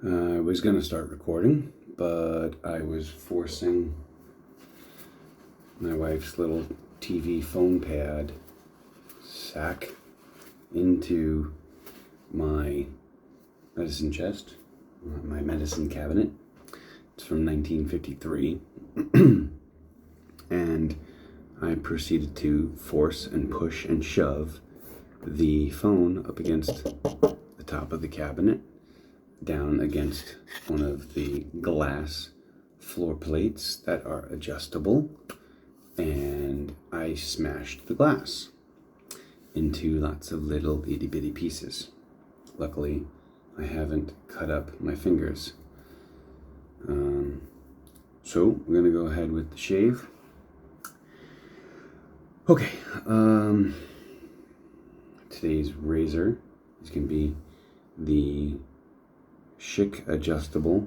I was going to start recording, but I was forcing my wife's little TV phone pad sack into my medicine chest, my medicine cabinet. It's from 1953. And I proceeded to force and push and shove the phone up against the top of the cabinet, down against one of the glass floor plates that are adjustable, and I smashed the glass into lots of little itty bitty pieces. Luckily, I haven't cut up my fingers. So we're gonna go ahead with the shave. Okay, today's razor is gonna be the Schick adjustable.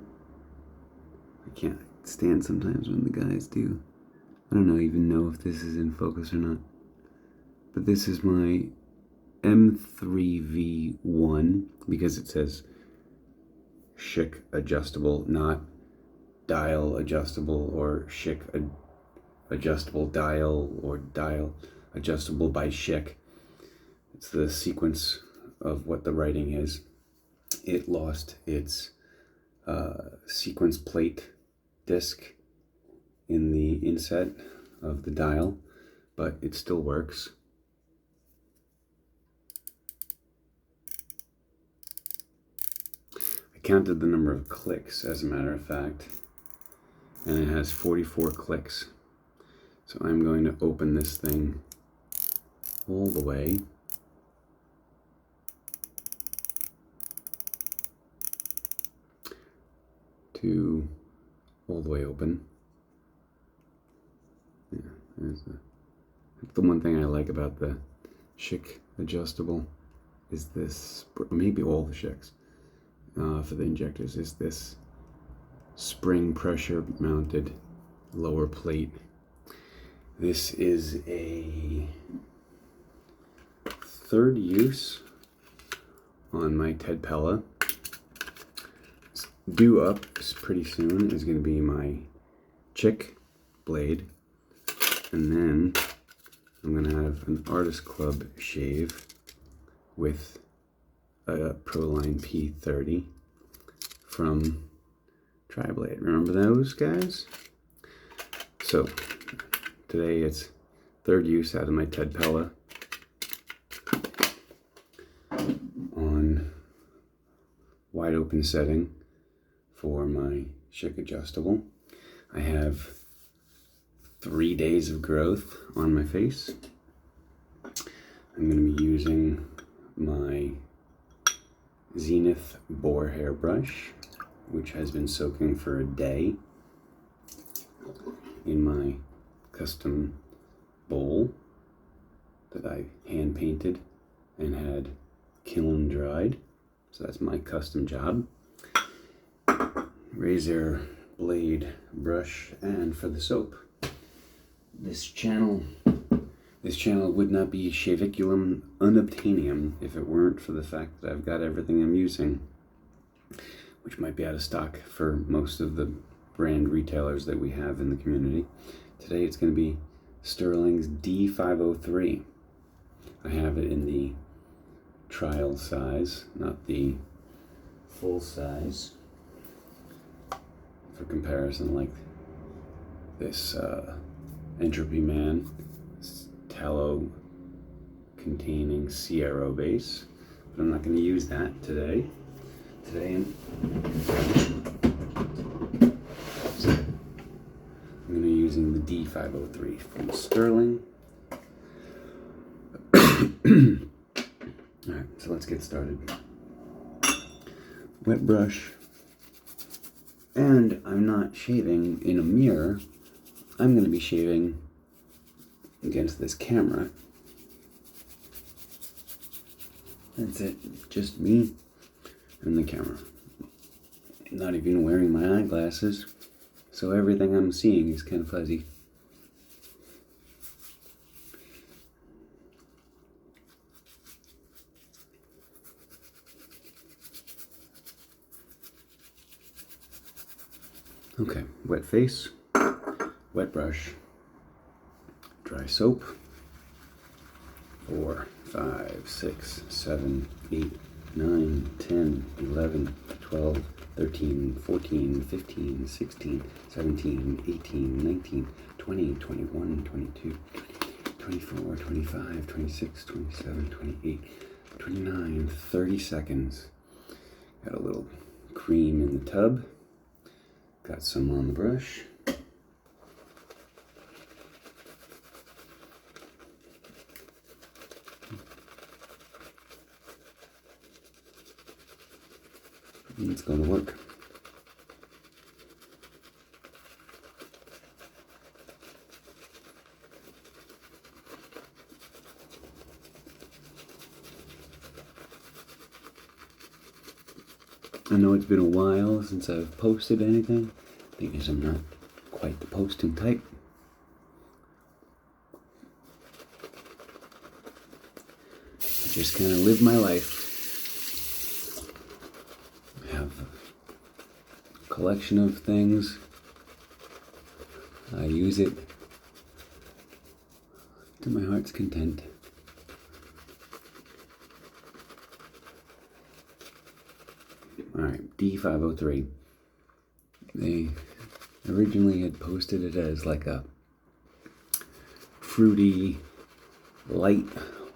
I can't stand sometimes when the guys do. I don't even know if this is in focus or not. But this is my M3V1 because it says Schick adjustable, not dial adjustable or Schick adjustable dial or dial adjustable by Schick. It's the sequence of what the writing is. It lost its sequence plate disc in the inset of the dial, but it still works. I counted the number of clicks, as a matter of fact, and it has 44 clicks. So I'm going to open this thing all the way. To all the way open. Yeah, that's the one thing I like about the Schick adjustable is this, maybe all the Schicks for the injectors, is this spring pressure mounted lower plate. This is a third use on my Pella. Due up pretty soon is going to be my Schick blade, and then I'm going to have an Artist Club shave with a Proline P30 from Tri-Blade. Remember those guys? So today it's third use out of my Pella on wide open setting for my Schick adjustable. I have 3 days of growth on my face. I'm going to be using my Zenith Boar hairbrush, which has been soaking for a day in my custom bowl that I hand painted and had kiln dried. So that's my custom job. Razor, blade, brush, and for the soap. This channel would not be shaviculum unobtainium if it weren't for the fact that I've got everything I'm using, which might be out of stock for most of the brand retailers that we have in the community. Today it's going to be Stirling's D-503. I have it in the trial size, not the full size. For comparison, like this Entropy Man tallow containing CRO base, but I'm not going to use that today. I'm going to be using the D-503 from Stirling. Alright, so let's get started. Wet brush. And I'm not shaving in a mirror. I'm going to be shaving against this camera. That's it. Just me and the camera. Not even wearing my eyeglasses, so everything I'm seeing is kind of fuzzy. Okay, wet face, wet brush, dry soap. 4, 5, 6, 7, 8, 9, 10, 11, 12, 13, 14, 15, 16, 17, 18, 19, 20, 21, 22, 24, 25, 26, 27, 28, 29, 30 seconds. Got a little cream in the tub. Got some on the brush. It's going to work. I know it's been a while since I've posted anything because I'm not quite the posting type. I just kind of live my life. I have a collection of things. I use it to my heart's content. Alright, D-503. They originally had posted it as like a fruity, light,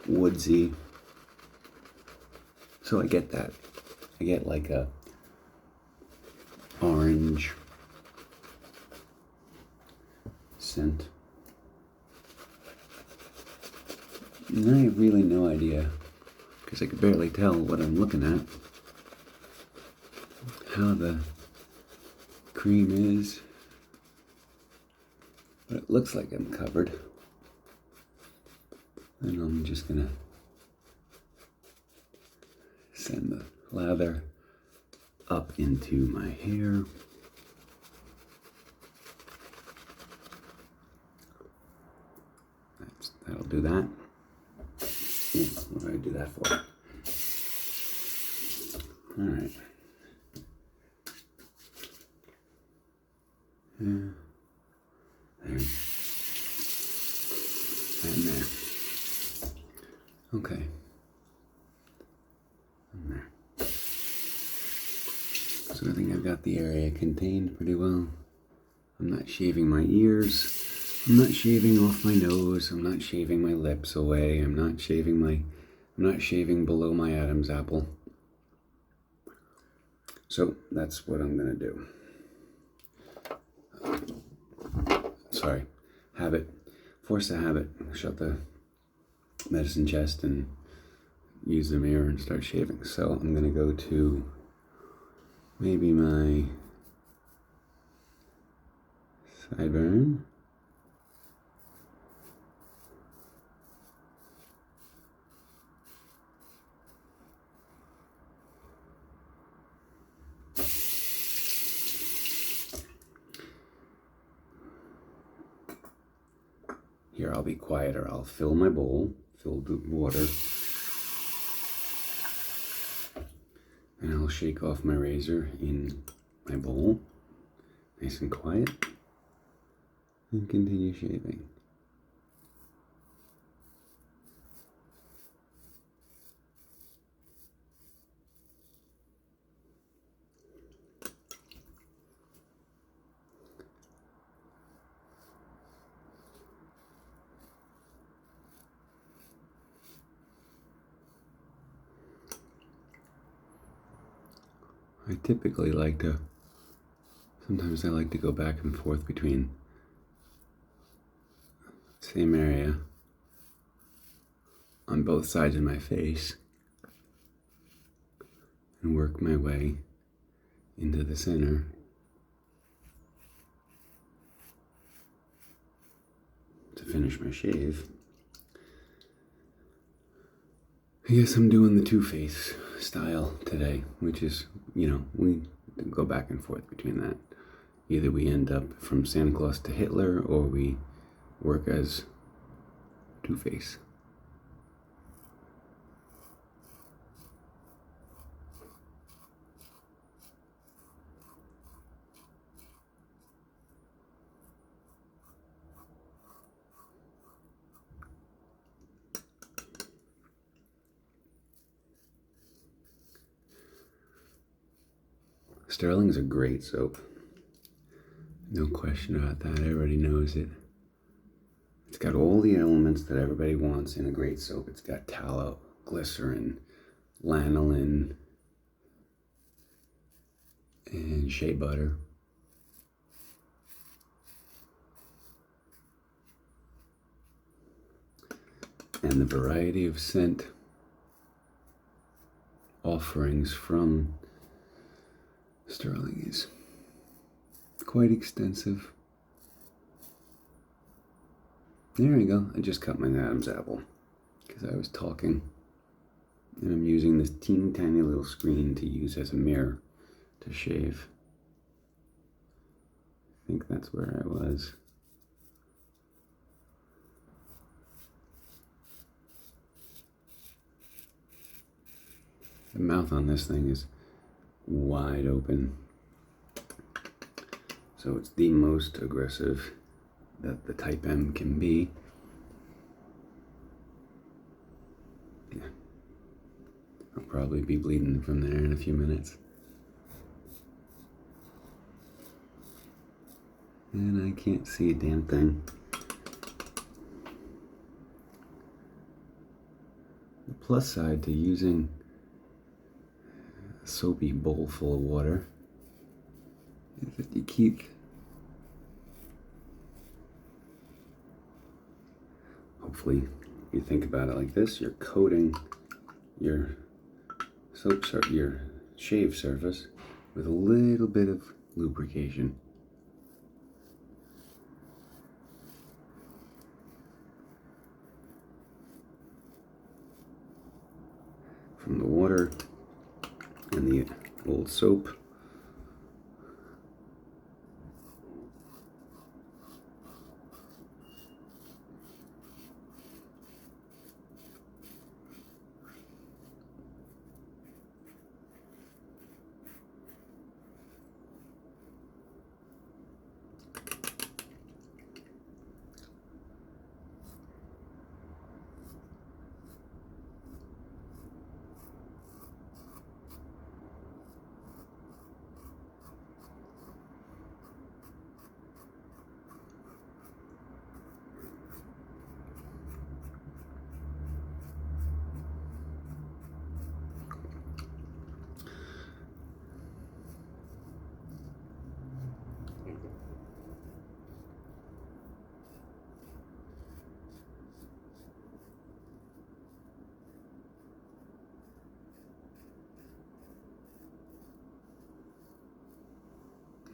woodsy. So I get that. I get like a orange scent. And I have really no idea, because I could barely tell what I'm looking at, how the cream is, but it looks like I'm covered. And I'm just gonna send the lather up into my hair. That'll do that. Yeah, what do I do that for? Alright. Yeah. There. And there. Okay. And there. So I think I've got the area contained pretty well. I'm not shaving my ears. I'm not shaving off my nose. I'm not shaving my lips away. I'm not shaving below my Adam's apple. So that's what I'm gonna do. Sorry, habit. Force the habit. Shut the medicine chest and use the mirror and start shaving. So I'm gonna go to maybe my sideburn. Here, I'll be quieter. I'll fill my bowl, filled with water, and I'll shake off my razor in my bowl, nice and quiet, and continue shaving. I typically sometimes I like to go back and forth between the same area on both sides of my face and work my way into the center to finish my shave. I guess I'm doing the two-face style today, which is, we go back and forth between that. Either we end up from Santa Claus to Hitler, or we work as Two-Face. Stirling's a great soap. No question about that. Everybody knows it. It's got all the elements that everybody wants in a great soap. It's got tallow, glycerin, lanolin, and shea butter. And the variety of scent offerings from Stirling is quite extensive. There we go. I just cut my Adam's apple because I was talking. And I'm using this teeny tiny little screen to use as a mirror to shave. I think that's where I was. The mouth on this thing is wide open. So it's the most aggressive that the Type M can be. Yeah. I'll probably be bleeding from there in a few minutes. And I can't see a damn thing. The plus side to using a soapy bowl full of water is that you keep hopefully you think about it like this, you're coating your your shave surface with a little bit of lubrication. From the water and the old soap.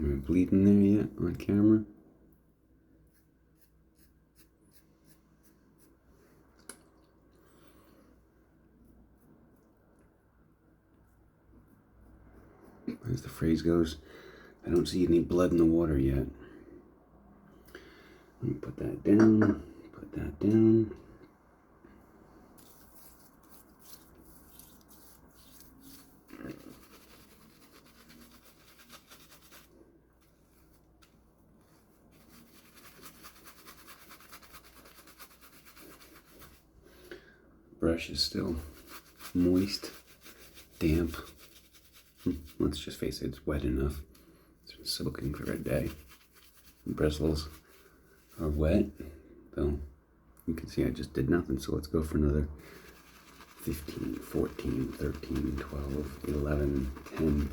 Am I bleeding there yet on camera? As the phrase goes, I don't see any blood in the water yet. Let me put that down, put that down. Brush is still moist, damp. Let's just face it, it's wet enough. It's been soaking for a day. The bristles are wet, though you can see I just did nothing, so let's go for another 15, 14, 13, 12, 11, 10,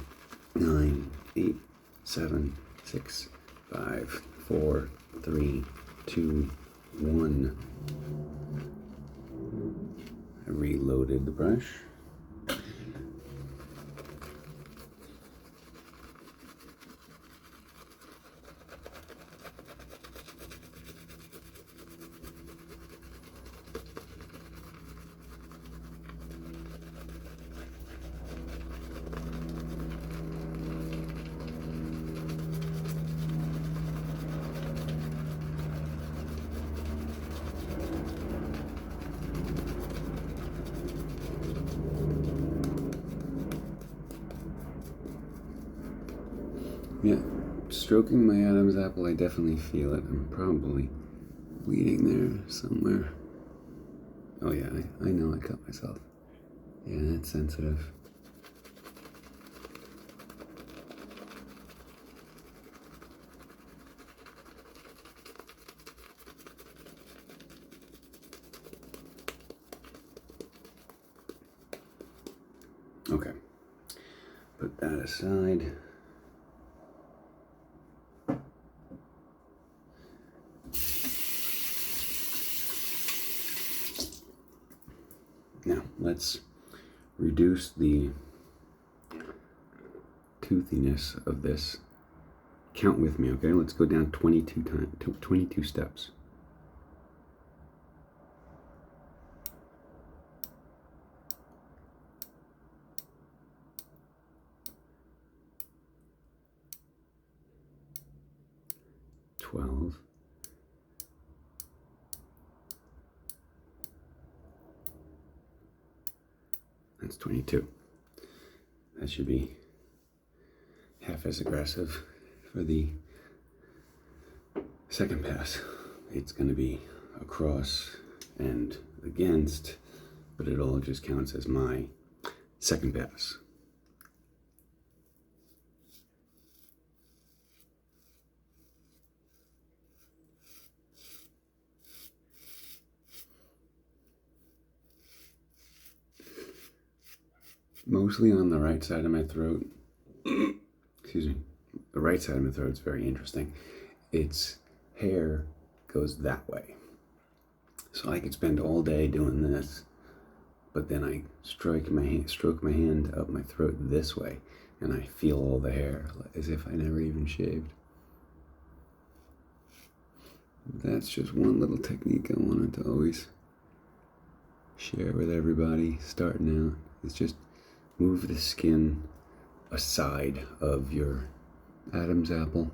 9, 8, 7, 6, 5, 4, 3, 2, 1. I reloaded the brush. Yeah, stroking my Adam's apple, I definitely feel it. I'm probably bleeding there somewhere. Oh yeah, I know I cut myself. Yeah, that's sensitive. Okay, put that aside. Now let's reduce the toothiness of this. Count with me, okay? Let's go down 22 steps. That's 22. That should be half as aggressive for the second pass. It's going to be across and against, but it all just counts as my second pass. Mostly on the right side of my throat. Excuse me. The right side of my throat is very interesting. Its hair goes that way. So I could spend all day doing this, but then I stroke my hand up my throat this way, and I feel all the hair as if I never even shaved. That's just one little technique I wanted to always share with everybody starting out. It's just move the skin aside of your Adam's apple.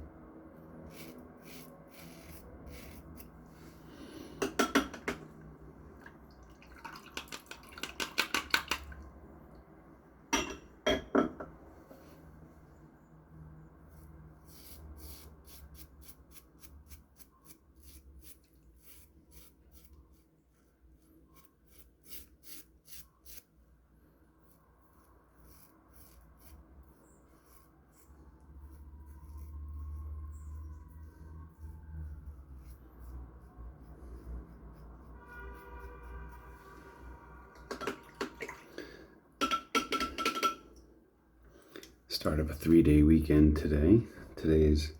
Start of a 3-day weekend today. Today is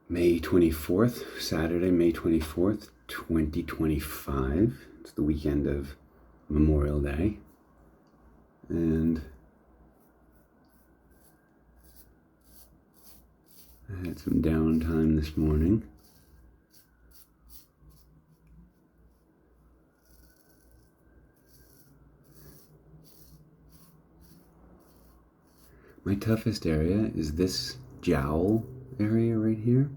May 24th, Saturday, May 24th, 2025. It's the weekend of Memorial Day. And I had some downtime this morning. My toughest area is this jowl area right here,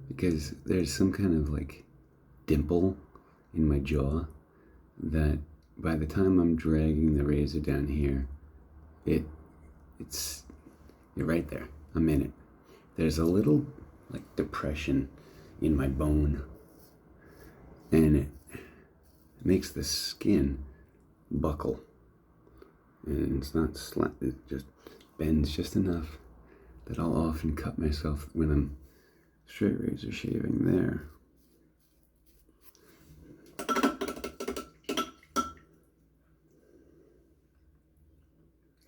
because there's some kind of like dimple in my jaw that by the time I'm dragging the razor down here, it's you're right there. I'm in it. There's a little like depression in my bone, and it makes the skin buckle, and it's not slight. It just bends just enough that I'll often cut myself when I'm straight razor shaving there.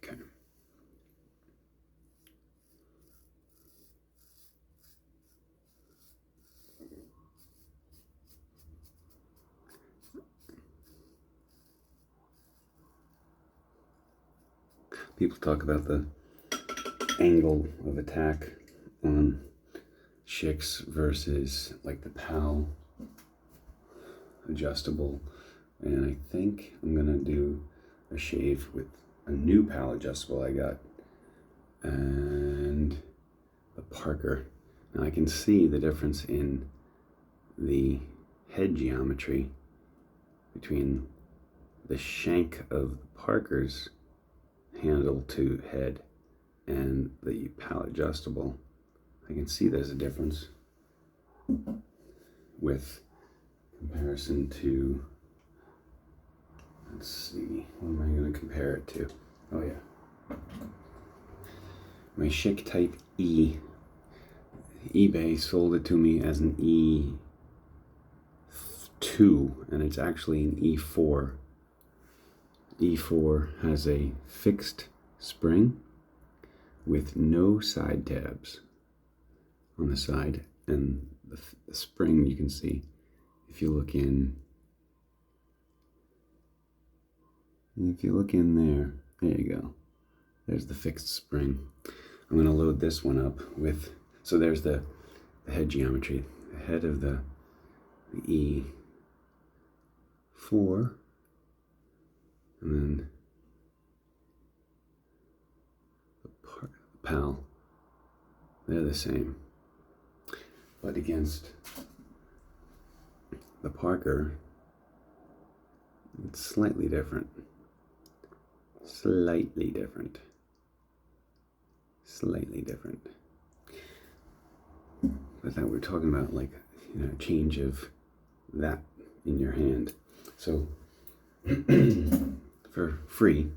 Okay. People talk about the angle of attack on Schicks versus like the PAL adjustable, and I think I'm gonna do a shave with a new PAL adjustable I got and the Parker. Now I can see the difference in the head geometry between the shank of the Parker's handle to head and the PAL adjustable. I can see there's a difference with comparison to, let's see, what am I going to compare it to? Oh yeah, my Schick Type E. eBay sold it to me as an E2, and it's actually an E4. D4 has a fixed spring with no side tabs on the side, and the spring you can see if you look in. If you look in there, there you go. There's the fixed spring. I'm going to load this one up with, so there's the head geometry, the head of the E4, and then the PAL. They're the same, but against the Parker, it's slightly different. Slightly different. But that we're talking about, like, you know, change of that in your hand. So for free,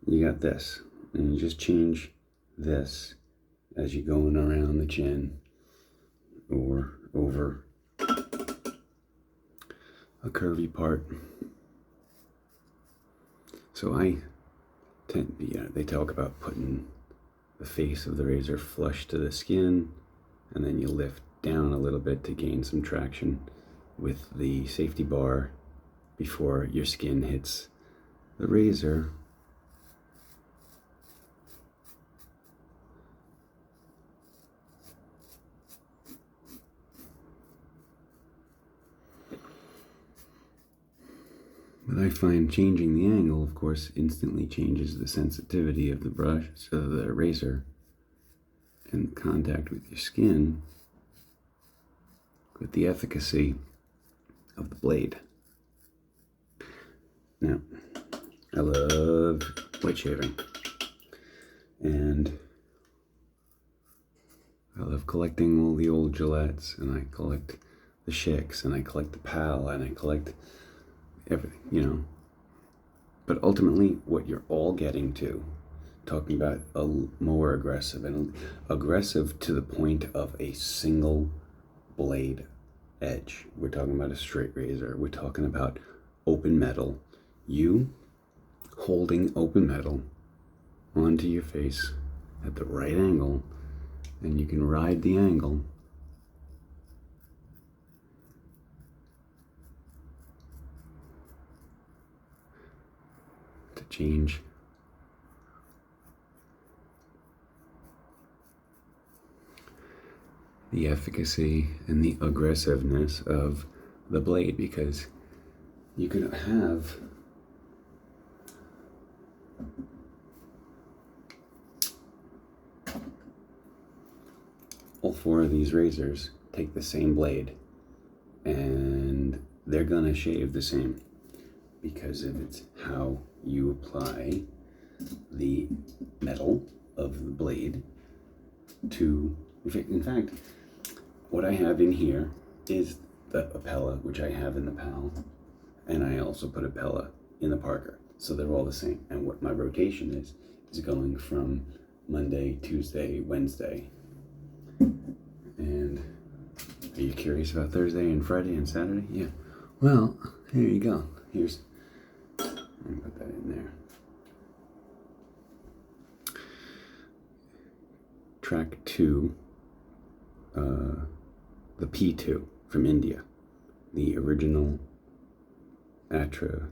you got this, and you just change this as you're going around the chin or over a curvy part. So they talk about putting the face of the razor flush to the skin, and then you lift down a little bit to gain some traction with the safety bar before your skin hits the razor. But I find changing the angle, of course, instantly changes the sensitivity of the brush, so the razor, and contact with your skin, with the efficacy of the blade. Now, I love blade shaving, and I love collecting all the old Gillettes, and I collect the Schicks, and I collect the Pella, and I collect everything, you know. But ultimately, what you're all getting to, talking about a more aggressive, and aggressive to the point of a single blade edge. We're talking about a straight razor. We're talking about open metal. You holding open metal onto your face at the right angle, and you can ride the angle to change the efficacy and the aggressiveness of the blade, because you can have all four of these razors take the same blade, and they're gonna shave the same because of it's how you apply the metal of the blade to, in fact, what I have in here is a Pella, which I have in the Pal, and I also put a Pella in the Parker. So they're all the same. And what my rotation is going from Monday, Tuesday, Wednesday. And are you curious about Thursday and Friday and Saturday? Yeah. Well, here you go. Let me put that in there. Track 2, the P2 from India, the original Atra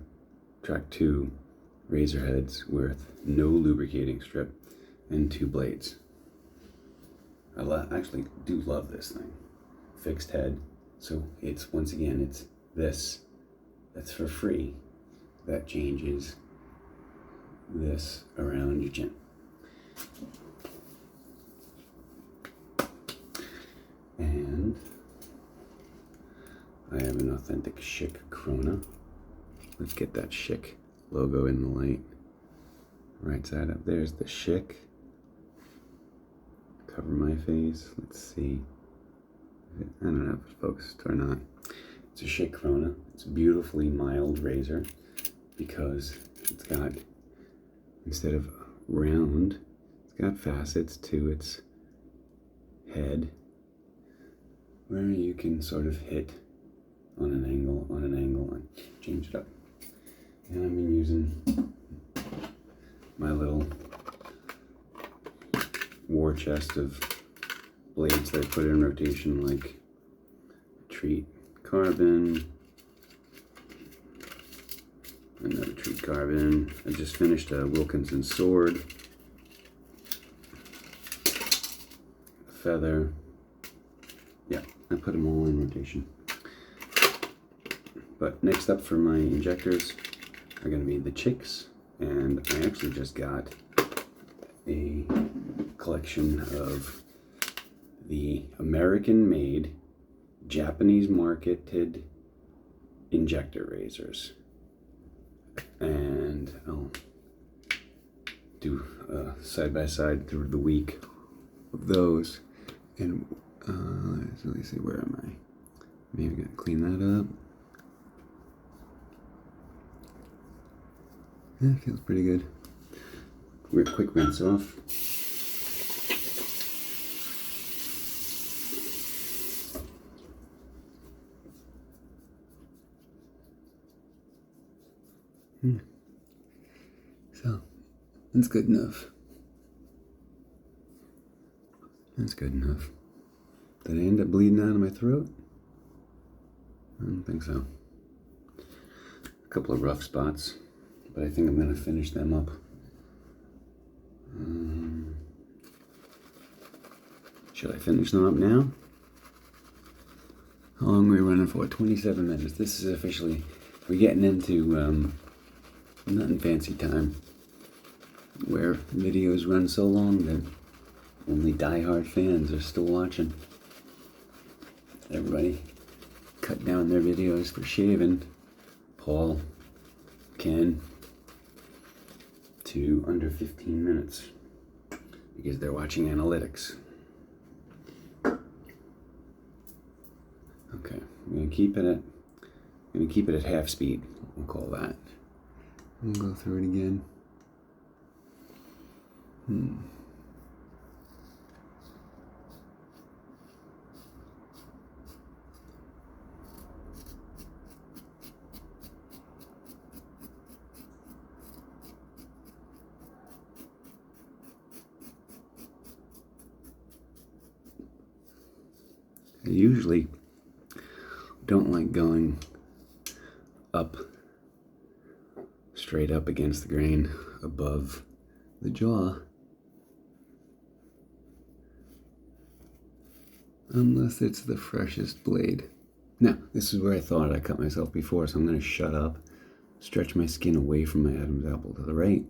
Track 2 razor heads with no lubricating strip and 2 blades. I actually do love this thing. Fixed head, so it's, once again, it's this that's for free that changes this around your chin. And I have an authentic Schick Corona. Let's get that Schick logo in the light. Right side up, there's the Schick. Cover my face, let's see. I don't know if it's focused or not. It's a Schick Corona. It's a beautifully mild razor because it's got, instead of round, it's got facets to its head where you can sort of hit on an angle, and change it up. And I've been using my little war chest of blades that I put in rotation, like treat carbon, another treat carbon. I just finished a Wilkinson sword, feather. Yeah, I put them all in rotation. But next up for my injectors are going to be the Schicks, and I actually just got a collection of the American-made, Japanese-marketed injector razors. And I'll do side-by-side through the week of those. And let me see, where am I? Maybe gonna clean that up. Yeah, feels pretty good. Quick rinse off. So, that's good enough. That's good enough. Did I end up bleeding out of my throat? I don't think so. A couple of rough spots, but I think I'm going to finish them up. Should I finish them up now? How long are we running for? 27 minutes. This is officially, we're getting into nothing fancy time, where videos run so long that only die-hard fans are still watching. Everybody cut down their videos for shaving. Paul, Ken, to under 15 minutes because they're watching analytics. Okay, I'm gonna keep it at half speed. We'll call that. We'll go through it again. I usually don't like going up, straight up against the grain above the jaw, unless it's the freshest blade. Now, this is where I thought I cut myself before, so I'm going to shut up, stretch my skin away from my Adam's apple to the right.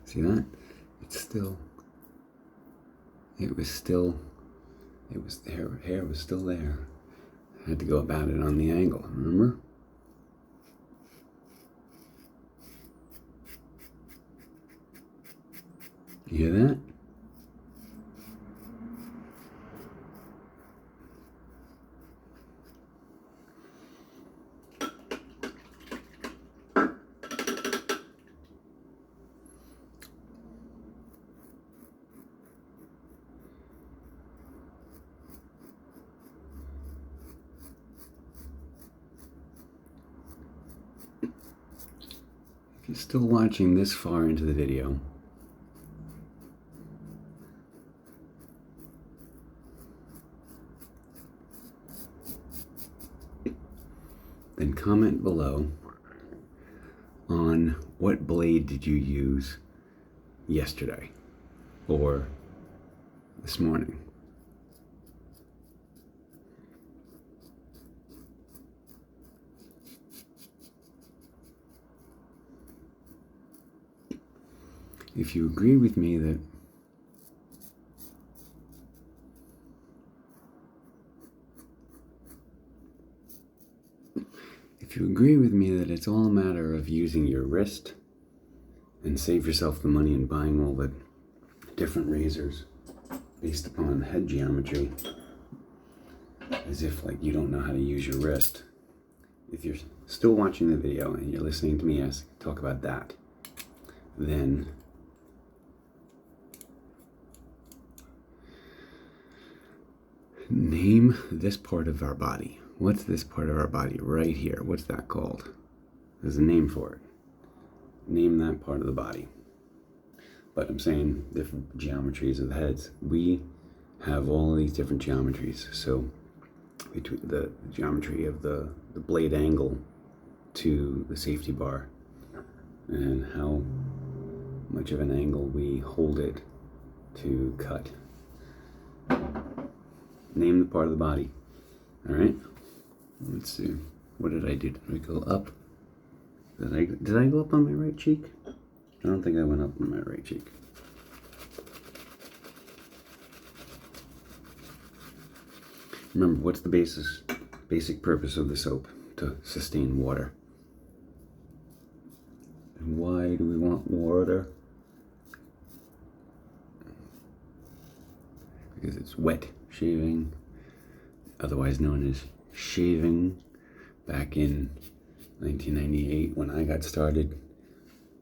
See that? The hair was still there. I had to go about it on the angle, remember? You hear that? If you're still watching this far into the video, then comment below on what blade did you use yesterday or this morning. If you agree with me that it's all a matter of using your wrist and save yourself the money in buying all the different razors based upon head geometry, as if like you don't know how to use your wrist. If you're still watching the video and you're listening to me talk about that, then Name this part of our body. What's this part of our body right here? What's that called? There's a name for it. Name that part of the body. But I'm saying different geometries of the heads. We have all these different geometries. So between the geometry of the blade angle to the safety bar, and how much of an angle we hold it to cut. Name the part of the body. All right. Let's see. What did I do? Did I go up? Did I go up on my right cheek? I don't think I went up on my right cheek. Remember, what's the basic purpose of the soap? To sustain water. And why do we want water? Because it's wet shaving, otherwise known as shaving. Back in 1998 when I got started,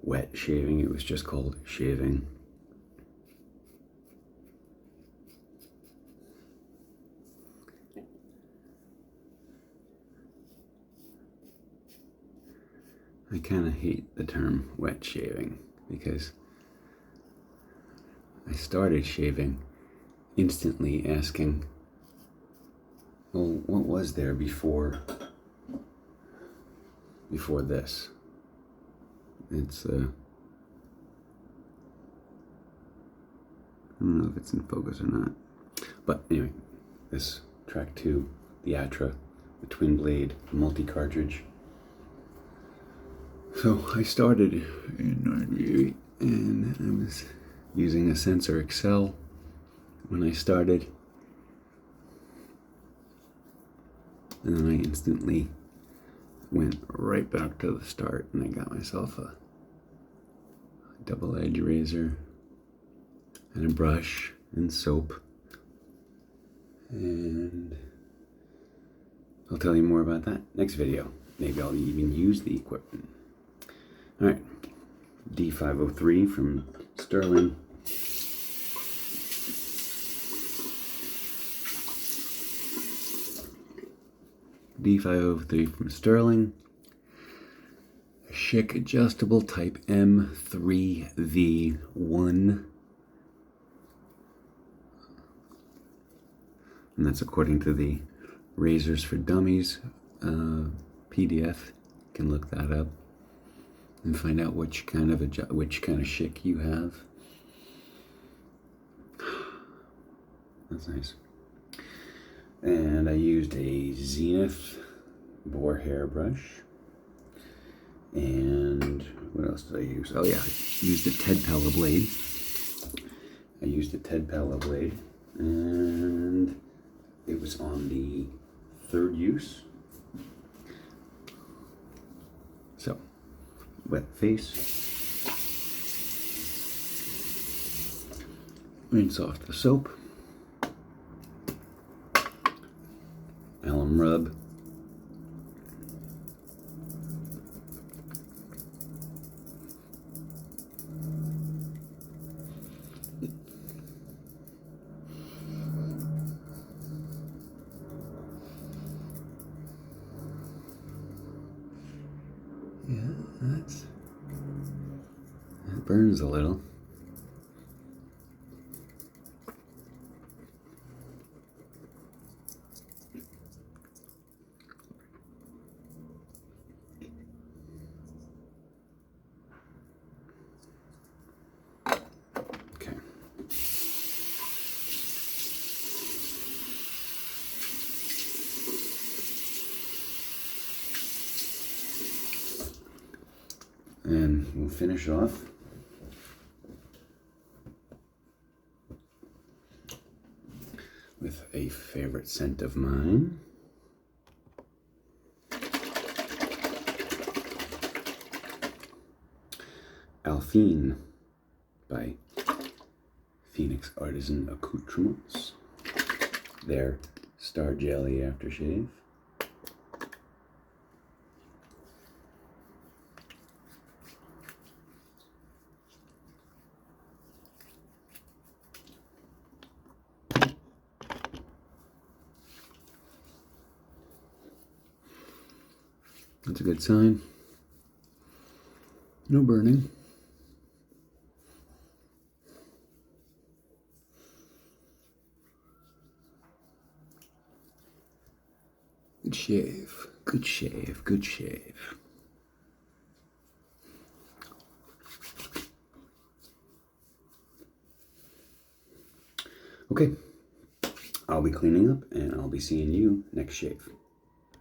wet shaving, it was just called shaving. I kind of hate the term wet shaving because I started shaving instantly asking, well, what was there before this? It's I don't know if it's in focus or not, but anyway, this track 2, the Atra, the twin blade multi-cartridge. So I started in 98 and I was using a Sensor Excel when I started, and then I instantly went right back to the start and I got myself a double edge razor and a brush and soap, and I'll tell you more about that next video. Maybe I'll even use the equipment. Alright, D-503 from Stirling. D-503 from Stirling. A Schick adjustable type M3V1. And that's according to the Razors for Dummies PDF. You can look that up and find out which kind of Schick you have. That's nice. And I used a Zenith Boar hairbrush. And what else did I use? Oh yeah, I used a Pella blade. And it was on the third use. So, wet face. Rinse off the soap. Alum rub. Yeah, that burns a little. And we'll finish off with a favorite scent of mine. Alphine by Phoenix Artisan Accoutrements. Their Star Jelly Aftershave. That's a good sign. No burning. Good shave, good shave, good shave. Okay, I'll be cleaning up and I'll be seeing you next shave.